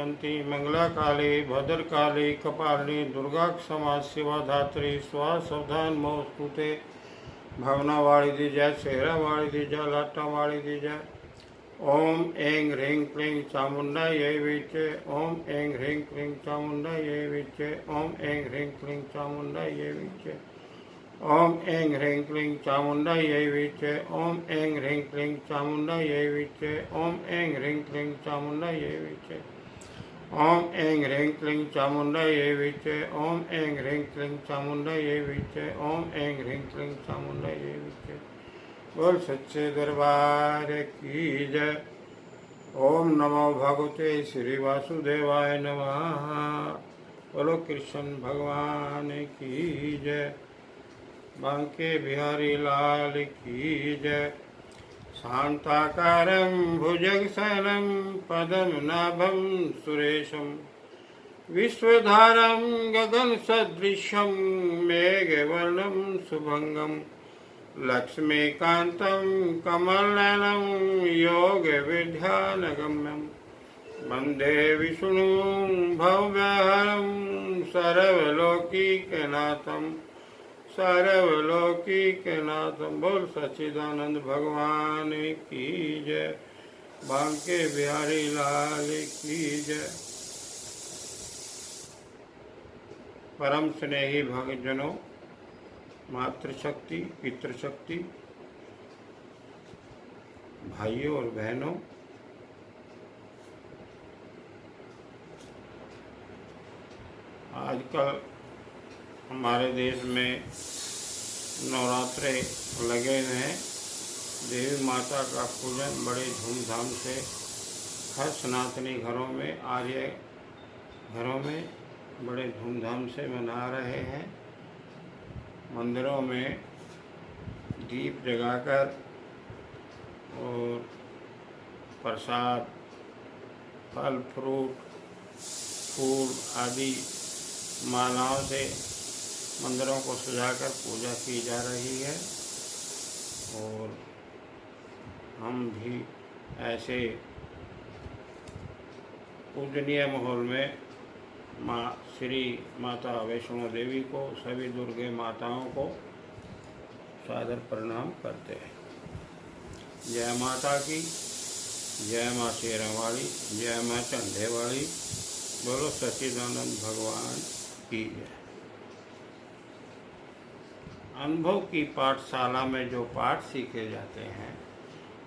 सर्वसम्पदंती मंगलाकाली भद्रकाली कपालिनी दुर्गा क्षमा शिवा धात्री स्वा सावधान मोस्तुते भावना वाली दी जय, सेहरा वाली दी जय, लाटा वाली दी जय। ओम ऐं ह्रीं क्लीं चामुंडायै विचे। ओम ऐं ह्रीं क्लीं चामुंडायै विचे। ओम ऐं ह्रीं क्लीं चामुंडायै विचे। ओम ऐं ह्रीं क्लीं चामुंडायै विचे। ओम ऐं ह्रीं क्लीं चामुंडायै विचे। ओम ऐं ह्रीं क्लीं चामुंडायै विचे। ओम ऐं ह्रीं क्लीं चामुंडायै विचे। ओम ऐं ह्रीं क्लीं चामुंडायै विचे। ओम ऐं ह्रीं क्लीं चामुंडायै विचे। बोल सच्चे दरबार की जय। ओम नमो भगवते श्री वासुदेवाय नमः। बोलो कृष्ण भगवान की जय। बांके बिहारी लाल की जय। शांताकारं भुजगशयनं पद्मनाभं सुरेशं विश्वधारं गगनसदृशं मेघवर्णं शुभंगं लक्ष्मीकान्तं कमलनयनं योगविद्यानगम्यं वन्दे विष्णुं भव्यहरं सर्वलोकीकनाथं सर्वलोकीकनाथं। बोल सच्चिदानंद भगवान की जय। बांके बिहारी लाल की जय। परम स्नेही भक्तजनों, मातृशक्ति, पितृशक्ति, भाइयों और बहनों, आजकल हमारे देश में नवरात्रे लगे हुए हैं। देवी माता का पूजन बड़े धूमधाम से हर सनातनी घरों में, आर्य घरों में बड़े धूमधाम से मना रहे हैं। मंदिरों में दीप जगाकर और प्रसाद, फल फ्रूट, फूल आदि मालाओं से मंदिरों को सजाकर पूजा की जा रही है। और हम भी ऐसे पूजनीय माहौल में माँ श्री माता वैष्णो देवी को, सभी दुर्गे माताओं को सादर प्रणाम करते हैं। जय माता की, जय माँ शेरा वाली, जय माँ चंडे वाली। बोलो सच्चिदानंद भगवान की जय। अनुभव की पाठशाला में जो पाठ सीखे जाते हैं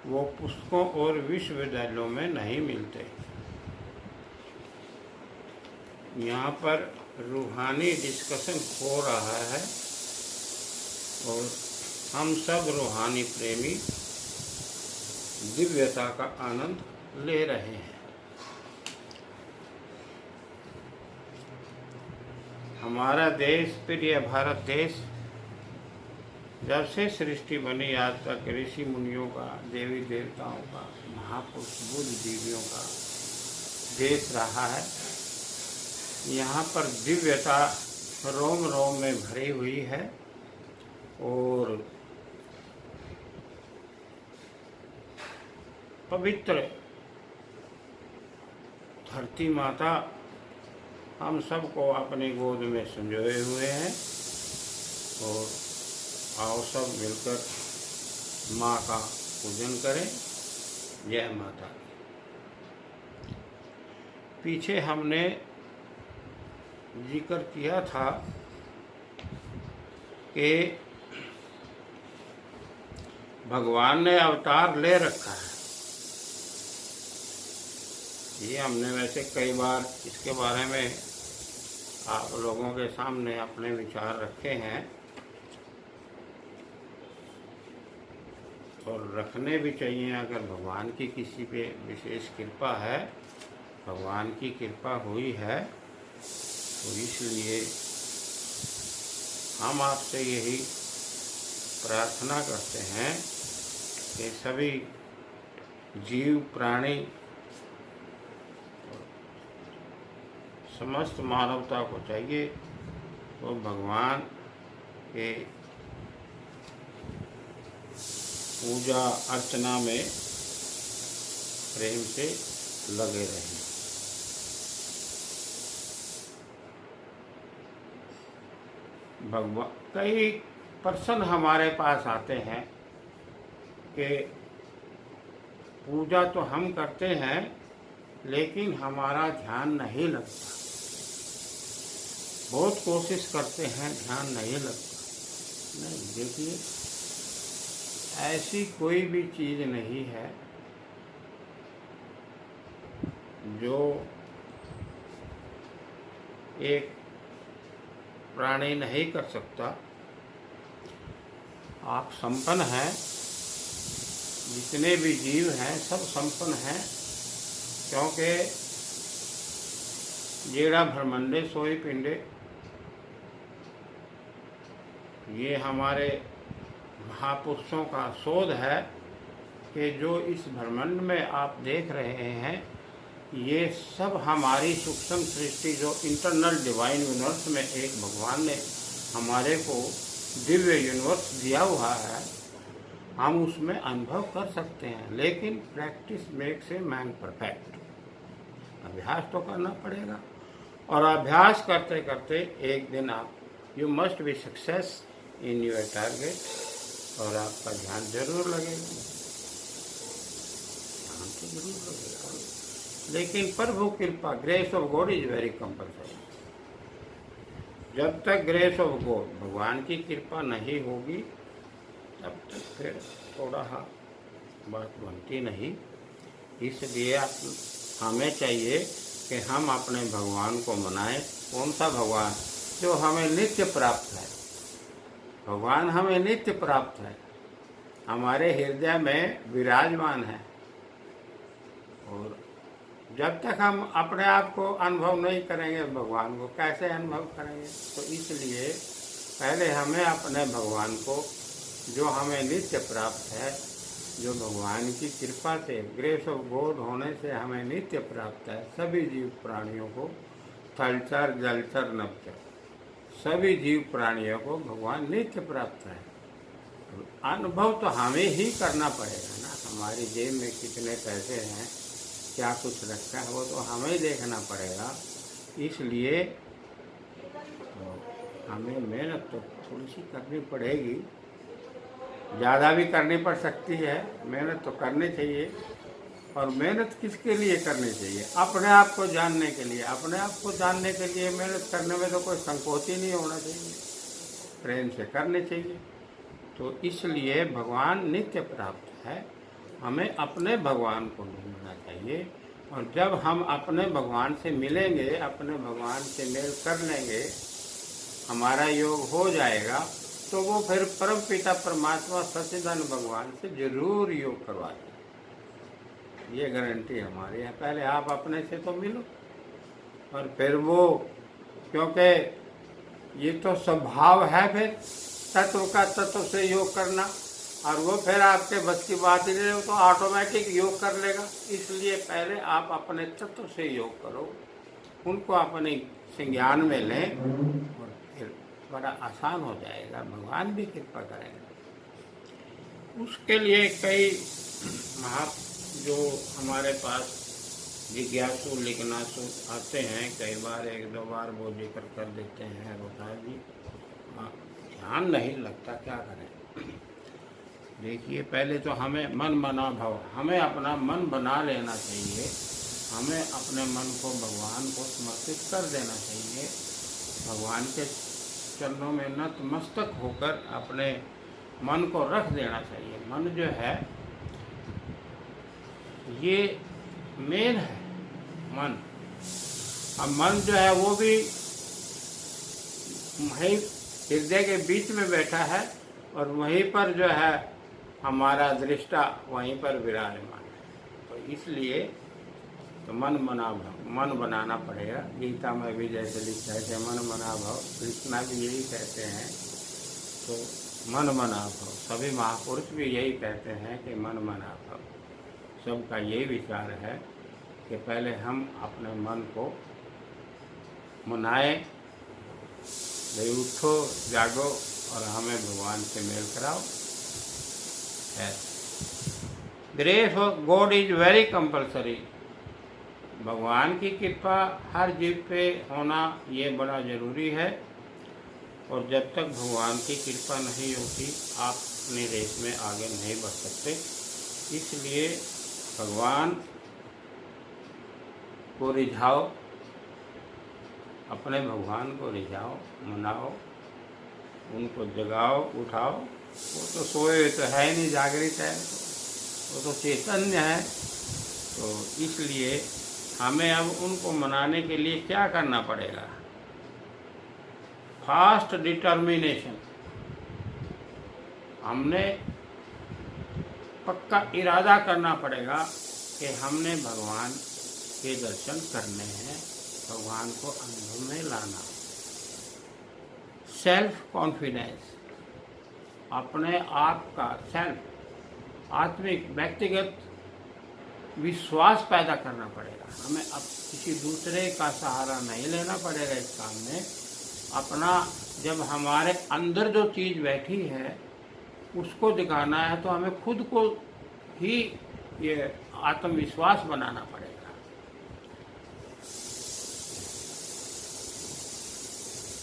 वो पुस्तकों और विश्वविद्यालयों में नहीं मिलते। यहाँ पर रूहानी डिस्कशन हो रहा है और हम सब रूहानी प्रेमी दिव्यता का आनंद ले रहे हैं। हमारा देश, प्रिय भारत देश, जब से सृष्टि बनी आज तक ऋषि मुनियों का, देवी देवताओं का, महापुरुष बुद्धिजीवियों का देश रहा है। यहाँ पर दिव्यता रोम रोम में भरी हुई है और पवित्र धरती माता हम सबको अपनी गोद में संजोए हुए हैं। और आओ सब मिलकर माँ का पूजन करें। जय माता। पीछे हमने जिक्र किया था कि भगवान ने अवतार ले रखा है। ये हमने वैसे कई बार इसके बारे में आप लोगों के सामने अपने विचार रखे हैं और रखने भी चाहिए। अगर भगवान की किसी पे विशेष कृपा है, भगवान की कृपा हुई है, तो इसलिए हम आपसे यही प्रार्थना करते हैं कि सभी जीव प्राणी, समस्त मानवता को चाहिए तो भगवान के पूजा अर्चना में प्रेम से लगे रहें। भगवान कई पर्सन हमारे पास आते हैं कि पूजा तो हम करते हैं लेकिन हमारा ध्यान नहीं लगता, बहुत कोशिश करते हैं ध्यान नहीं लगता। नहीं, देखिए ऐसी कोई भी चीज़ नहीं है जो एक प्राणी नहीं कर सकता। आप संपन्न हैं, जितने भी जीव हैं सब संपन्न हैं, क्योंकि जेड़ा ब्रह्मंडे सोई पिंडे, ये हमारे महापुरुषों का शोध है कि जो इस ब्रह्मांड में आप देख रहे हैं ये सब हमारी सूक्ष्म सृष्टि, जो इंटरनल डिवाइन यूनिवर्स में एक भगवान ने हमारे को दिव्य यूनिवर्स दिया हुआ है, हम उसमें अनुभव कर सकते हैं। लेकिन practice makes a man perfect, अभ्यास तो करना पड़ेगा। और अभ्यास करते करते एक दिन आप you must be success in your target, और आपका ध्यान जरूर लगेगा, ध्यान तो जरूर लगेगा। लेकिन प्रभु कृपा, grace of God is very compulsory. जब तक ग्रेस ऑफ गॉड, भगवान की कृपा नहीं होगी तब तक फिर थोड़ा बात बनती नहीं। इसलिए हमें चाहिए कि हम अपने भगवान को मनाएं। कौन सा भगवान? जो हमें नित्य प्राप्त है। भगवान हमें नित्य प्राप्त है, हमारे हृदय में विराजमान है। और जब तक हम अपने आप को अनुभव नहीं करेंगे, भगवान को कैसे अनुभव करेंगे? तो इसलिए पहले हमें अपने भगवान को, जो हमें नित्य प्राप्त है, जो भगवान की कृपा से, ग्रेस ऑफ गॉड होने से हमें नित्य प्राप्त है, सभी जीव प्राणियों को, थलचर जलचर नभचर, सभी जीव प्राणियों को भगवान नित्य प्राप्त है। अनुभव तो हमें ही करना पड़ेगा ना। हमारी जेब में कितने पैसे हैं, क्या कुछ रखा है, वो तो हमें देखना पड़ेगा। इसलिए हमें मेहनत तो थोड़ी सी करनी पड़ेगी, ज़्यादा भी करनी पड़ सकती है। मेहनत तो करनी चाहिए। और मेहनत किसके लिए करनी चाहिए? अपने आप को जानने के लिए। अपने आप को जानने के लिए मेहनत करने में तो कोई संकोच ही नहीं होना चाहिए, प्रेम से करनी चाहिए। तो इसलिए भगवान नित्य प्राप्त है, हमें अपने भगवान को ढूंढना चाहिए। और जब हम अपने भगवान से मिलेंगे, अपने भगवान से मेल कर लेंगे, हमारा योग हो जाएगा, तो वो फिर परम पिता परमात्मा सच्चिदानंद भगवान से जरूर योग करवाते हैं। ये गारंटी हमारी है। पहले आप अपने से तो मिलो, और फिर वो, क्योंकि ये तो स्वभाव है फिर तत्व का तत्व से योग करना, और वो फिर आपके बस की बात ही नहीं, तो ऑटोमेटिक योग कर लेगा। इसलिए पहले आप अपने तत्व से योग करो, उनको अपने संज्ञान में लें, और फिर बड़ा आसान हो जाएगा, भगवान भी कृपा करेंगे। उसके लिए कई जो हमारे पास जिज्ञासु लिखनासु आते हैं, कई बार एक दो बार वो जिक्र कर देते हैं, रोता जी ध्यान नहीं लगता, क्या करें? देखिए पहले तो हमें मन बना भाव, हमें अपना मन बना लेना चाहिए। हमें अपने मन को भगवान को समर्पित कर देना चाहिए, भगवान के चरणों में नतमस्तक होकर अपने मन को रख देना चाहिए। मन जो है ये मेन है, मन। अब मन जो है वो भी वहीं हृदय के बीच में बैठा है, और वहीं पर जो है हमारा दृष्टा वहीं पर विराजमान है। तो इसलिए तो मन बनाना पड़ेगा। गीता में भी जैसे लिखा है कि मन बना भाव, कृष्णा भी यही कहते हैं। तो मन बना भाव, सभी महापुरुष भी यही कहते हैं कि मन बना भाव। सबका यही विचार है कि पहले हम अपने मन को मनाएं, भाई उठो जागो और हमें भगवान से मेल कराओ। Grace of God is very compulsory. भगवान की कृपा हर जीव पे होना ये बड़ा ज़रूरी है। और जब तक भगवान की कृपा नहीं होती आप अपनी रेस में आगे नहीं बढ़ सकते। इसलिए भगवान को रिझाओ, अपने भगवान को रिझाओ, मनाओ, उनको जगाओ, उठाओ। वो तो सोए तो है नहीं, जागृत है, वो तो चैतन्य है। तो इसलिए हमें अब उनको मनाने के लिए क्या करना पड़ेगा? Fast determination. हमने पक्का इरादा करना पड़ेगा कि हमने भगवान के दर्शन करने हैं, भगवान को अनुभव में लाना। सेल्फ कॉन्फिडेंस, अपने आप का सेल्फ आत्मिक व्यक्तिगत विश्वास पैदा करना पड़ेगा। हमें अब किसी दूसरे का सहारा नहीं लेना पड़ेगा इस काम में। अपना जब हमारे अंदर जो चीज़ बैठी है उसको दिखाना है, तो हमें खुद को ही ये आत्मविश्वास बनाना पड़ेगा।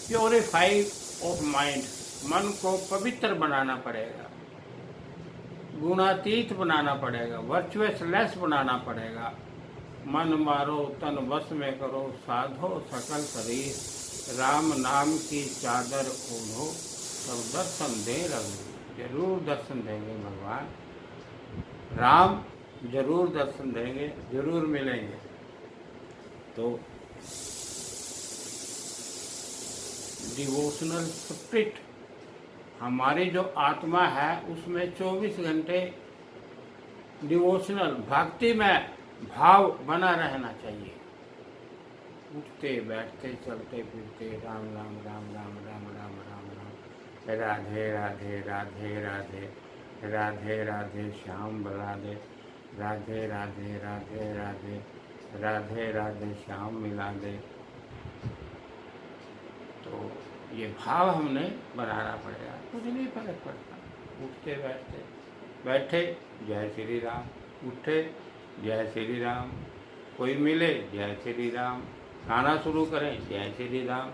प्योरीफाई ऑफ माइंड, मन को पवित्र बनाना पड़ेगा, गुणातीत बनाना पड़ेगा, वर्चुअसलेस बनाना पड़ेगा। मन मारो तन वश में करो, साधो सकल शरीर, राम नाम की चादर ओढ़ो, सब दर्शन दे रघु। जरूर दर्शन देंगे भगवान राम, जरूर दर्शन देंगे, जरूर मिलेंगे। तो डिवोशनल स्पिरिट, हमारी जो आत्मा है उसमें 24 घंटे डिवोशनल भक्ति में भाव बना रहना चाहिए। उठते बैठते चलते फिरते राम राम राम राम राम राम राम राम, राधे राधे राधे राधे राधे राधे श्याम राधे, राधे राधे राधे राधे राधे राधे श्याम मिला दे। तो ये भाव हमने बनाना पड़ेगा, कुछ नहीं फर्क पड़ता। उठते बैठते, बैठे जय श्री राम, उठे जय श्री राम, कोई मिले जय श्री राम, खाना शुरू करें जय श्री राम,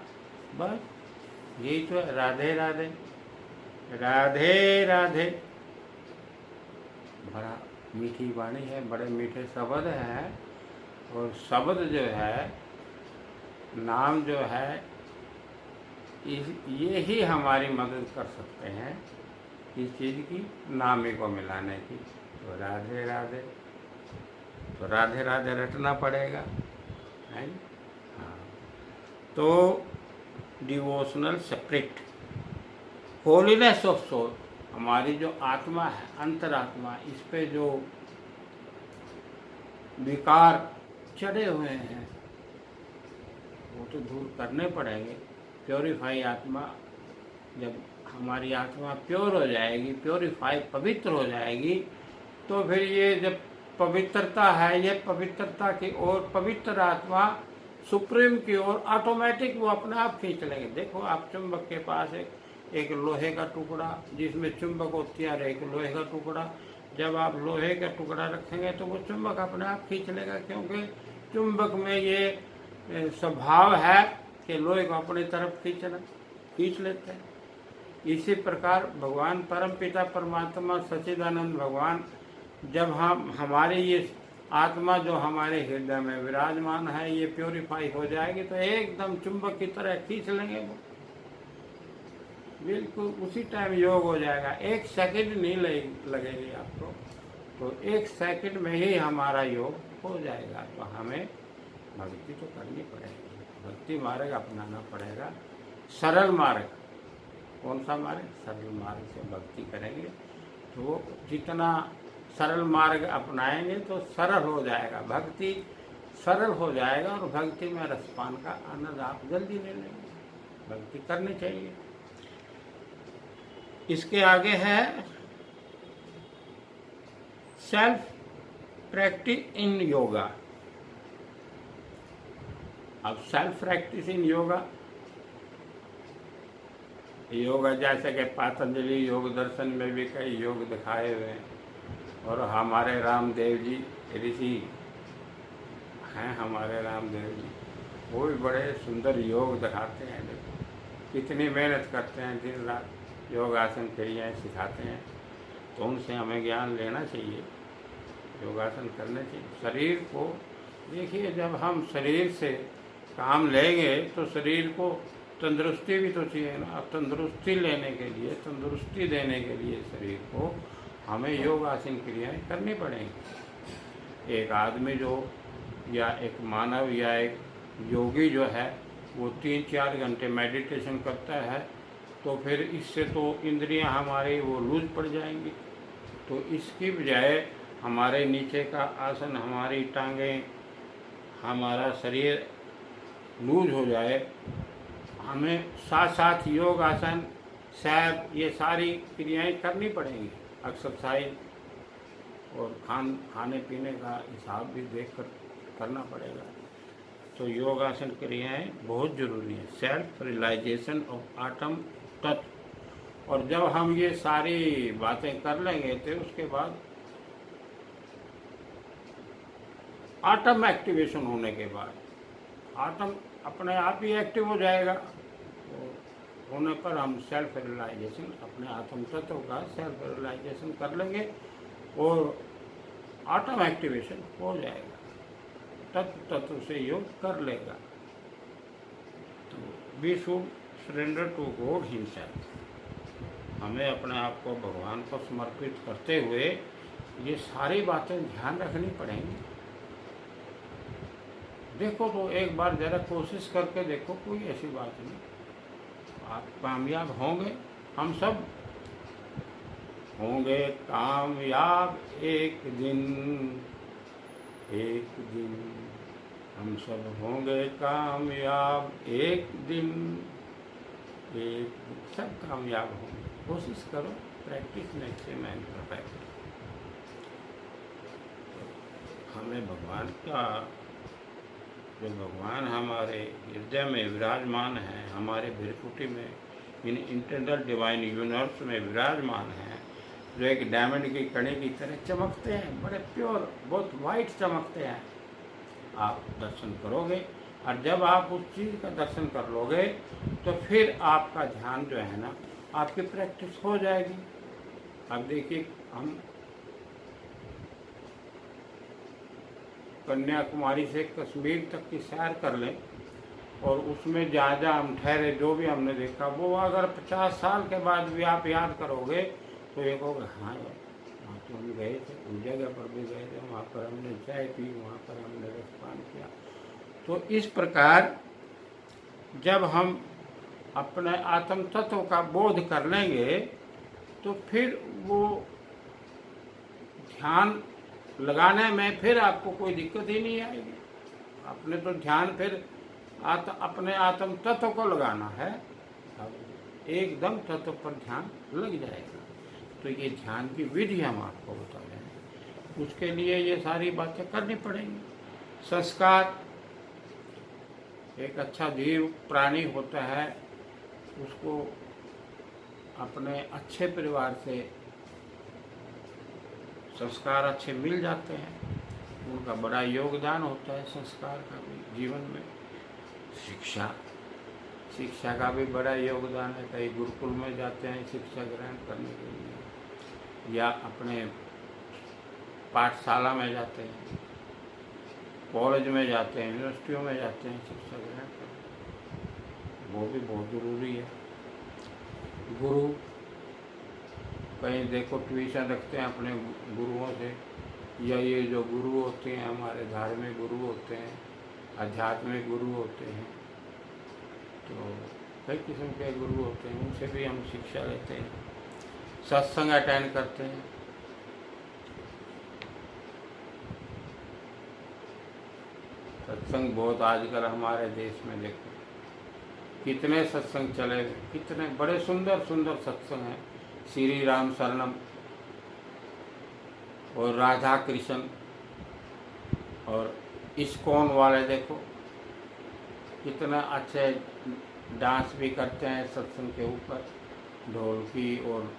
बस यही तो है। राधे राधे राधे राधे। बड़ा मीठी वाणी है, बड़े मीठे शब्द हैं, और शब्द जो है, नाम जो है, ये ही हमारी मदद कर सकते हैं इस चीज़ की, नामे को मिलाने की। तो राधे राधे, तो राधे राधे रटना पड़ेगा, है ना? हाँ। तो devotional spirit, holiness of soul, हमारी जो आत्मा है, अंतरात्मा, इस पे जो विकार चढ़े हुए हैं वो तो दूर करने पड़ेंगे। प्योरीफाई आत्मा, जब हमारी आत्मा प्योर हो जाएगी, प्योरीफाई पवित्र हो जाएगी, तो फिर ये जब पवित्रता है, ये पवित्रता की ओर, पवित्र आत्मा सुप्रीम की ओर ऑटोमेटिक वो अपने आप खींच लेंगे। देखो आप चुंबक के पास एक लोहे का टुकड़ा जिसमें चुंबक होती है, एक लोहे का टुकड़ा, जब आप लोहे का टुकड़ा रखेंगे तो वो चुंबक अपने आप खींच लेगा, क्योंकि चुंबक में ये स्वभाव है कि लोहे को अपनी तरफ खींच लेते हैं। इसी प्रकार भगवान परम पिता परमात्मा सच्चिदानंद भगवान, जब हमारी ये आत्मा जो हमारे हृदय में विराजमान है, ये प्योरीफाई हो जाएगी, तो एकदम चुंबक की तरह खींच लेंगे वो, बिल्कुल उसी टाइम योग हो जाएगा। 1 सेकंड नहीं लगेगी आपको, तो 1 सेकंड में ही हमारा योग हो जाएगा। तो हमें भक्ति तो करनी पड़ेगी, भक्ति मार्ग अपनाना पड़ेगा, सरल मार्ग। कौन सा मार्ग? सरल मार्ग से भक्ति करेंगे तो वो जितना सरल मार्ग अपनाएंगे तो सरल हो जाएगा, भक्ति सरल हो जाएगा, और भक्ति में रसपान का आनंद आप जल्दी ले लेंगे। भक्ति करनी चाहिए। इसके आगे है सेल्फ प्रैक्टिस इन योगा। अब self practice in yoga, yoga जैसे कि पतंजलि योग दर्शन में भी कई योग दिखाए हुए हैं, और हमारे रामदेव जी ऋषि हैं, हमारे रामदेव जी, वो भी बड़े सुंदर योग दिखाते हैं। देखो कितनी मेहनत करते हैं, दिन रात योगासन क्रियाएँ सिखाते हैं, तो उनसे हमें ज्ञान लेना चाहिए, योगासन करने चाहिए। शरीर को देखिए, जब हम शरीर से काम लेंगे तो शरीर को तंदुरुस्ती भी तो चाहिए ना। तंदुरुस्ती लेने के लिए, तंदुरुस्ती देने के लिए शरीर को हमें योगासन क्रियाएँ करनी पड़ेंगी। एक आदमी जो, या एक मानव या एक योगी जो है, वो 3-4 घंटे मेडिटेशन करता है, तो फिर इससे तो इंद्रियां हमारी वो लूज पड़ जाएंगी। तो इसकी बजाय हमारे नीचे का आसन, हमारी टांगें, हमारा शरीर लूज हो जाए, हमें साथ साथ योग आसन, सैर, ये सारी क्रियाएं करनी पड़ेंगी। एक्सरसाइज और खाने पीने का हिसाब भी देख कर करना पड़ेगा। तो योगासन क्रियाएं बहुत ज़रूरी है। सेल्फ रियलाइजेशन ऑफ आत्म तत्व। और जब हम ये सारी बातें कर लेंगे तो उसके बाद आत्म एक्टिवेशन होने के बाद आत्म अपने आप ही एक्टिव हो जाएगा। तो होने पर हम सेल्फ रियलाइजेशन, अपने आत्म तत्व का सेल्फ रियलाइजेशन कर लेंगे और आत्म एक्टिवेशन हो जाएगा, तत्व से योग कर लेगा। तो we should surrender to God himself. हमें अपने आप को भगवान को समर्पित करते हुए ये सारी बातें ध्यान रखनी पड़ेंगी। देखो तो एक बार ज़रा कोशिश करके देखो, कोई ऐसी बात नहीं, आप कामयाब होंगे। हम सब होंगे कामयाब एक दिन, एक दिन हम सब होंगे कामयाब एक दिन, एक सब कामयाब होंगे। कोशिश करो, practice makes a man perfect. हमें भगवान का, जो भगवान हमारे हृदय में विराजमान है, हमारे भृकुटी में, इन इंटरनल डिवाइन यूनिवर्स में विराजमान है, जो एक डायमंड की कड़ी की तरह चमकते हैं, बड़े प्योर, बहुत वाइट चमकते हैं। आप दर्शन करोगे, और जब आप उस चीज़ का दर्शन कर लोगे तो फिर आपका ध्यान जो है ना, आपकी प्रैक्टिस हो जाएगी। अब देखिए, हम कन्याकुमारी से कश्मीर तक की सैर कर लें और उसमें जहाँ जहाँ हम ठहरे, जो भी हमने देखा, वो अगर 50 साल के बाद भी आप याद करोगे तो ये कहोगे हाँ यार, वहाँ तो हम गए थे, उस जगह पर भी गए थे, वहाँ पर हमने चाय पी, वहाँ पर हमने रसपान किया। तो इस प्रकार जब हम अपने आत्म तत्व का बोध कर लेंगे तो फिर वो ध्यान लगाने में फिर आपको कोई दिक्कत ही नहीं आएगी। आपने तो ध्यान फिर अपने आत्म तत्व को लगाना है, अब एकदम तत्व पर ध्यान लग जाएगा। तो ये ध्यान की विधि हम आपको बता रहे हैं, उसके लिए ये सारी बातें करनी पड़ेंगी। संस्कार, एक अच्छा जीव प्राणी होता है, उसको अपने अच्छे परिवार से संस्कार अच्छे मिल जाते हैं, उनका बड़ा योगदान होता है संस्कार का भी जीवन में। शिक्षा का भी बड़ा योगदान है। कई गुरुकुल में जाते हैं शिक्षा ग्रहण करने के लिए, या अपने पाठशाला में जाते हैं, कॉलेज में जाते हैं, यूनिवर्सिटियों में जाते हैं शिक्षा ग्रहण करने, वो भी बहुत ज़रूरी है। गुरु, कहीं देखो ट्यूशन रखते हैं अपने गुरुओं से, या ये जो गुरु होते हैं हमारे धार्मिक गुरु होते हैं, आध्यात्मिक गुरु होते हैं, तो कई किस्म के गुरु होते हैं, उनसे भी हम शिक्षा लेते हैं, सत्संग अटेंड करते हैं। सत्संग बहुत आजकल हमारे देश में देखो कितने सत्संग चले, कितने बड़े सुंदर सुंदर सत्संग हैं। श्री राम शरणम और राधा कृष्ण, और इस्कॉन वाले देखो कितना अच्छे डांस भी करते हैं सत्संग के ऊपर, ढोलकी और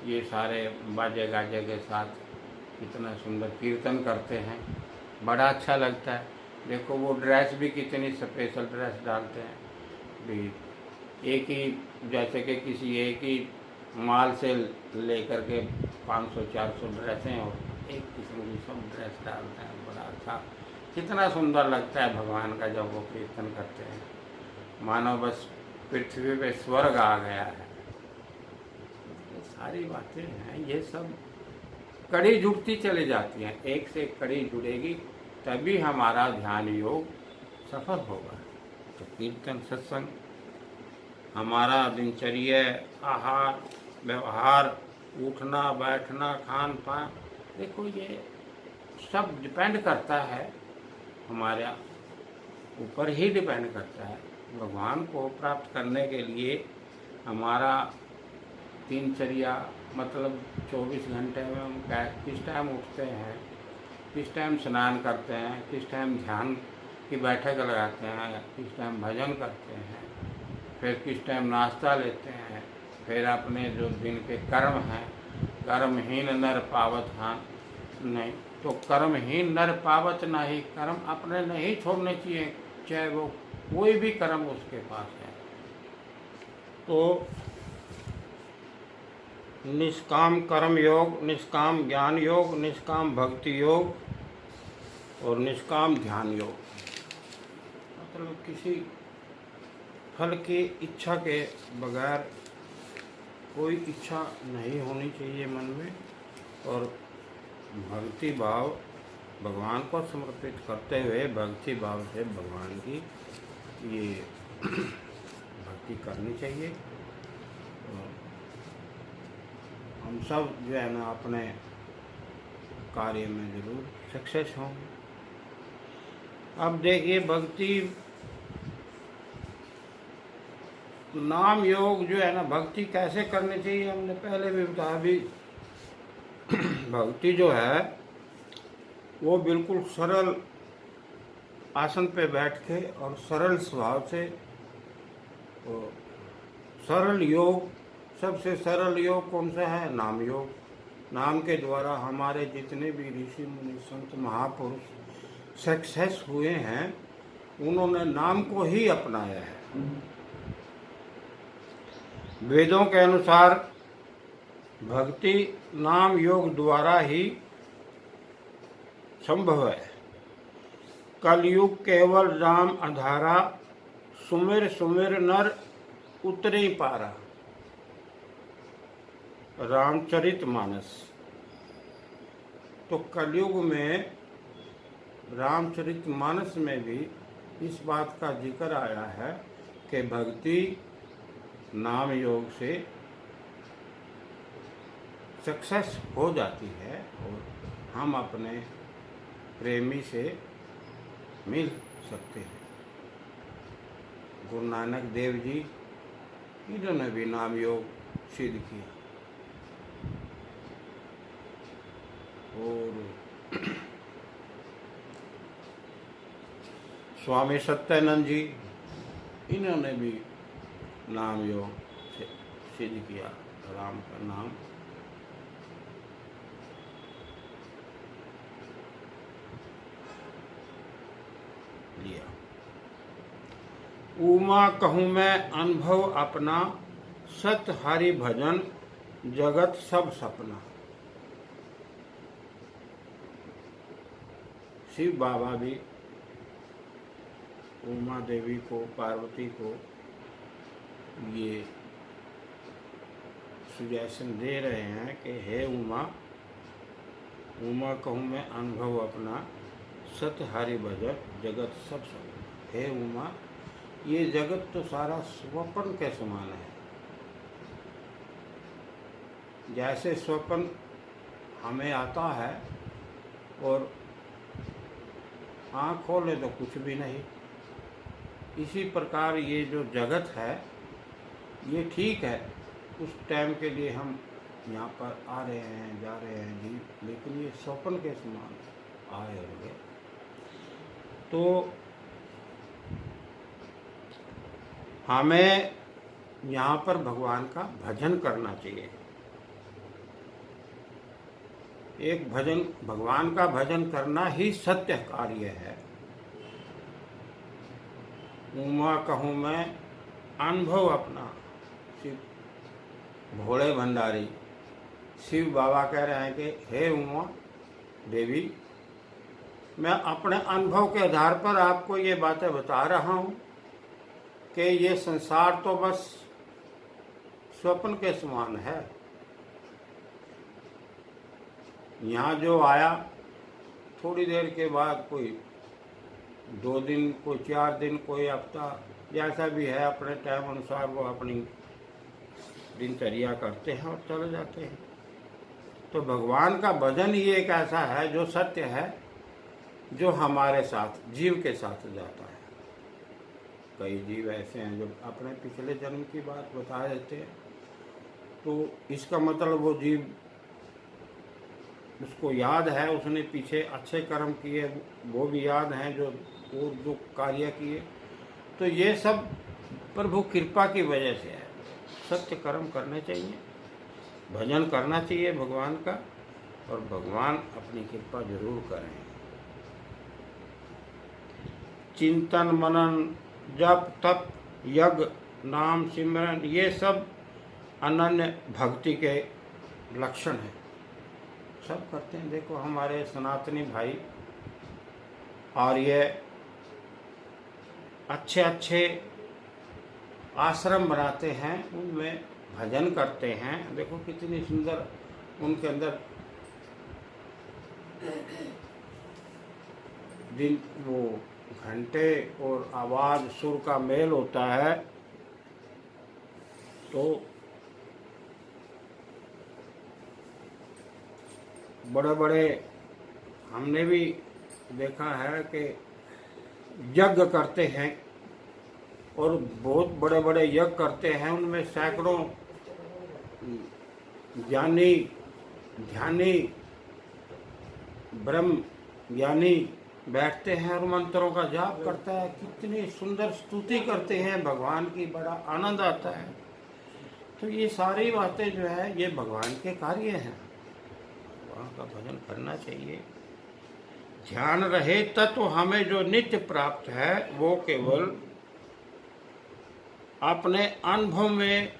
ये सारे बाजे गाजे के साथ कितना सुंदर कीर्तन करते हैं, बड़ा अच्छा लगता है। देखो वो ड्रेस भी कितनी स्पेशल ड्रेस डालते हैं भी, एक ही जैसे कि किसी एक ही माल से लेकर के 500-400 ड्रेसें और एक किस्म की सब ड्रेस डालते हैं। बड़ा अच्छा, कितना सुंदर लगता है भगवान का जब वो कीर्तन करते हैं, मानो बस पृथ्वी पे स्वर्ग आ गया है। ये सारी बातें हैं, ये सब कड़ी जुड़ती चली जाती हैं, एक से एक कड़ी जुड़ेगी तभी हमारा ध्यान योग सफल होगा। तो कीर्तन सत्संग हमारा दिनचर्या, आहार व्यवहार, उठना बैठना खान पान, देखो ये सब डिपेंड करता है, हमारे ऊपर ही डिपेंड करता है। भगवान को प्राप्त करने के लिए हमारा दिनचर्या मतलब 24 घंटे में हम किस टाइम उठते हैं, किस टाइम स्नान करते हैं, किस टाइम ध्यान की बैठक लगाते हैं, किस टाइम भजन करते हैं, फिर किस टाइम नाश्ता लेते हैं, फिर अपने जो दिन के कर्म हैं, कर्महीन नर पावत हान नहीं, तो कर्महीन नर पावत नहीं, कर्म अपने नहीं छोड़ने चाहिए, चाहे वो कोई भी कर्म उसके पास है। तो निष्काम कर्म योग, निष्काम ज्ञान योग, निष्काम भक्ति योग और निष्काम ध्यान योग, मतलब किसी फल की इच्छा के बगैर कोई इच्छा नहीं होनी चाहिए मन में, और भक्ति भाव भगवान को समर्पित करते हुए भक्ति भाव से भगवान की ये भक्ति करनी चाहिए। और हम सब जो है ना अपने कार्य में ज़रूर सक्सेस होंगे। अब देखिए भक्ति नाम योग जो है ना, भक्ति कैसे करनी चाहिए हमने पहले भी बताया। भी भक्ति जो है वो बिल्कुल सरल आसन पे बैठ के और सरल स्वभाव से, और सरल योग, सबसे सरल योग कौन सा है? नाम योग। नाम के द्वारा हमारे जितने भी ऋषि मुनि संत महापुरुष सक्सेस हुए हैं, उन्होंने नाम को ही अपनाया है। वेदों के अनुसार भक्ति नाम योग द्वारा ही संभव है। कलयुग केवल राम आधारा, सुमिर सुमिर नर उतरे पारा। रामचरित मानस। तो कलयुग में रामचरित मानस में भी इस बात का जिक्र आया है कि भक्ति नाम योग से सक्सेस हो जाती है और हम अपने प्रेमी से मिल सकते हैं। गुरु नानक देव जी, इन्होंने भी नाम योग सिद्ध किया। और स्वामी सत्यानंद जी, इन्होंने भी नाम योग से सिद्ध किया, राम का नाम लिया। उमा कहूँ मैं अनुभव अपना, सत हरि भजन जगत सब सपना। शिव बाबा भी उमा देवी को, पार्वती को ये सुजेशन दे रहे हैं कि हे उमा, उमा कहूँ मैं अनुभव अपना, सत हरि भजन जगत सब सपना। हे उमा, ये जगत तो सारा स्वप्न के समान है। जैसे स्वप्न हमें आता है और आँख खोले तो कुछ भी नहीं, इसी प्रकार ये जो जगत है ये ठीक है, उस टाइम के लिए हम यहाँ पर आ रहे हैं, जा रहे हैं जी, लेकिन ये स्वप्न के समान आए और गए। तो हमें यहाँ पर भगवान का भजन करना चाहिए। एक भजन, भगवान का भजन करना ही सत्य कार्य है। उमा कहूँ मैं अनुभव अपना, शिव भोले भंडारी शिव बाबा कह रहे हैं कि हे उमा देवी, मैं अपने अनुभव के आधार पर आपको ये बातें बता रहा हूँ कि ये संसार तो बस स्वप्न के समान है। यहाँ जो आया थोड़ी देर के बाद कोई 2 दिन, कोई 4 दिन, कोई हफ्ता, जैसा भी है अपने टाइम अनुसार वो अपनी दिनचर्या करते हैं और चले जाते हैं। तो भगवान का भजन ही एक ऐसा है जो सत्य है, जो हमारे साथ जीव के साथ जाता है। कई जीव ऐसे हैं जो अपने पिछले जन्म की बात बता देते हैं, तो इसका मतलब वो जीव, उसको याद है, उसने पीछे अच्छे कर्म किए, वो भी याद हैं जो और जो कार्य किए। तो ये सब प्रभु कृपा की वजह से है। सत्य कर्म करने चाहिए, भजन करना चाहिए भगवान का, और भगवान अपनी कृपा जरूर करें। चिंतन मनन जप तप यज्ञ नाम सिमरन, ये सब अनन्य भक्ति के लक्षण हैं। सब करते हैं। देखो हमारे सनातनी भाई, और ये अच्छे अच्छे आश्रम बनाते हैं, उनमें भजन करते हैं। देखो कितनी सुंदर उनके अंदर दिन वो घंटे और आवाज सुर का मेल होता है। तो बड़े बड़े हमने भी देखा है कि यज्ञ करते हैं, और बहुत बड़े बड़े यज्ञ करते हैं। उनमें सैकड़ों ज्ञानी ध्यानी ब्रह्म ज्ञानी बैठते हैं और मंत्रों का जाप करता है। कितनी सुंदर स्तुति करते हैं भगवान की, बड़ा आनंद आता है। तो ये सारी बातें जो है ये भगवान के कार्य हैं। भगवान का भजन करना चाहिए। ध्यान रहे तत्व हमें जो नित्य प्राप्त है वो केवल अपने अनुभव में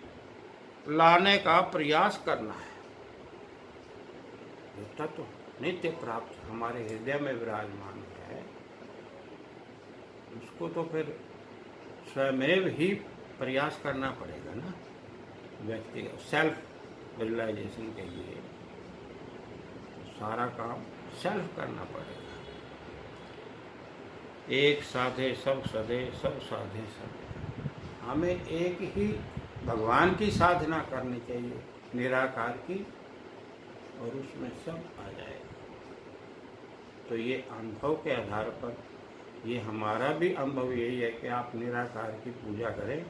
लाने का प्रयास करना है। जो तत्व नित्य प्राप्त हमारे हृदय में विराजमान है, उसको तो फिर स्वयं ही प्रयास करना पड़ेगा ना। व्यक्ति सेल्फ रियलाइजेशन के लिए सारा काम सेल्फ करना पड़ेगा। एक साधे सब सधे, सब साधे सब। हमें एक ही भगवान की साधना करनी चाहिए, निराकार की, और उसमें सब आ जाएगा। तो ये अनुभव के आधार पर, ये हमारा भी अनुभव यही है कि आप निराकार की पूजा करें,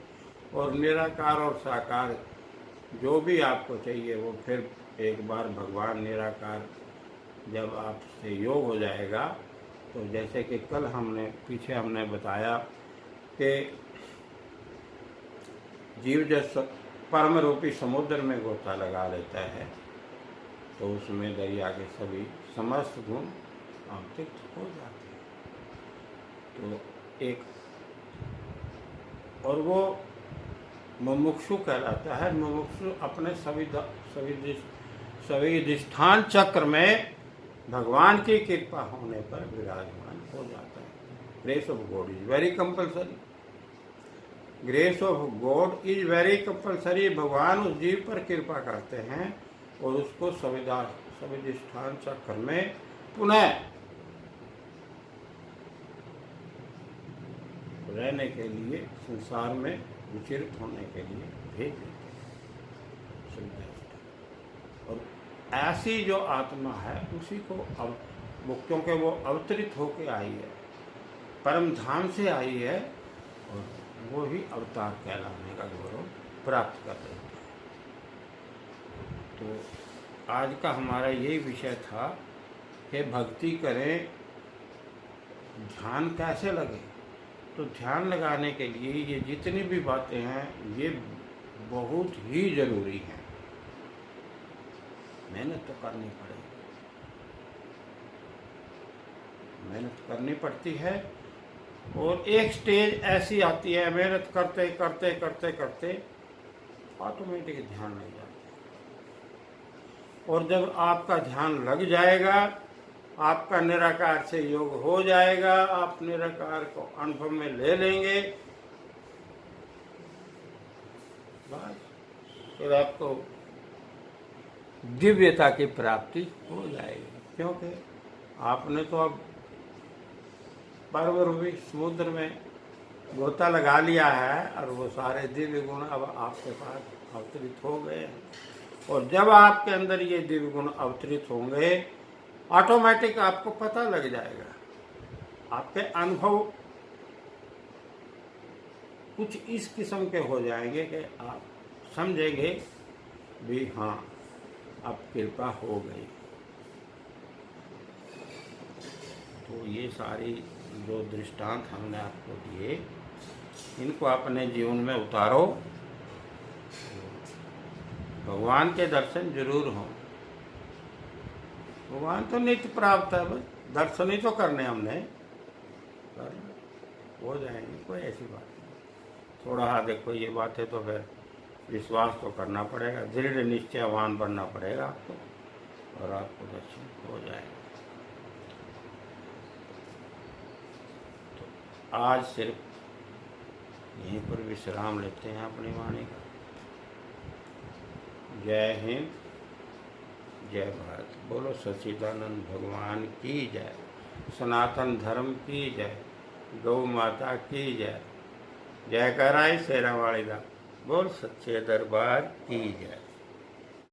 और निराकार और साकार जो भी आपको चाहिए वो फिर एक बार भगवान निराकार जब आपसे योग हो जाएगा, तो जैसे कि कल पीछे हमने बताया कि जीव जब परम रूपी समुद्र में गोता लगा लेता है, तो उसमें दरिया के सभी समस्त गुण अवतिक्त हो जाते हैं। तो एक और वो मुमुक्षु कहलाता है। मुमुक्षु अपने सभी अधिष्ठान चक्र में भगवान की कृपा होने पर विराजमान हो जाता है। Grace of God is very compulsory. Grace of God is very compulsory. भगवान उस जीव पर कृपा करते हैं और उसको सविधिष्ठान चक्र में पुनः रहने के लिए, संसार में विचरित होने के लिए भेज देते हैं। और ऐसी जो आत्मा है उसी को अब वो, क्योंकि वो अवतरित होके आई है, परम धाम से आई है, और वो ही अवतार कहलाने का गौरव प्राप्त कर रहे हैं। तो आज का हमारा यही विषय था कि भक्ति करें, ध्यान कैसे लगे। तो ध्यान लगाने के लिए ये जितनी भी बातें हैं ये बहुत ही जरूरी हैं। मेहनत तो करनी पड़ेगी, मेहनत करनी पड़ती है। और एक स्टेज ऐसी आती है, मेहनत करते करते करते करते ऑटोमेटिक ध्यान लग जाता है। और जब आपका ध्यान लग जाएगा, आपका निराकार से योग हो जाएगा, आप निराकार को अनुभव में ले लेंगे, बस फिर आपको दिव्यता की प्राप्ति हो जाएगी। क्योंकि आपने तो अब पर्वरूपी समुद्र में गोता लगा लिया है और वो सारे दिव्य गुण अब आपके पास अवतरित हो गए हैं। और जब आपके अंदर ये दिव्य गुण अवतरित होंगे, ऑटोमेटिक आपको पता लग जाएगा, आपके अनुभव कुछ इस किस्म के हो जाएंगे कि आप समझेंगे भी हाँ अब कृपा हो गई। तो ये सारी जो दृष्टांत हमने आपको दिए, इनको अपने जीवन में उतारो, भगवान के दर्शन जरूर हों। भगवान तो नित्य प्राप्त है, बस दर्शन ही तो करने हमने, हो जाएंगे, कोई ऐसी बात नहीं। थोड़ा हाँ देखो ये बात है तो फिर विश्वास तो करना पड़ेगा, दृढ़ निश्चयवान बनना पड़ेगा आपको, और आपको दर्शन हो जाएगा। तो आज सिर्फ यहीं पर विश्राम लेते हैं अपनी वाणी का। जय हिंद, जय भारत। बोलो सच्चिदानंद भगवान की जय, सनातन धर्म की जय, गौ माता की जय। जय कराई शेरा वाली दा, बोल सच्चे दरबार की जय।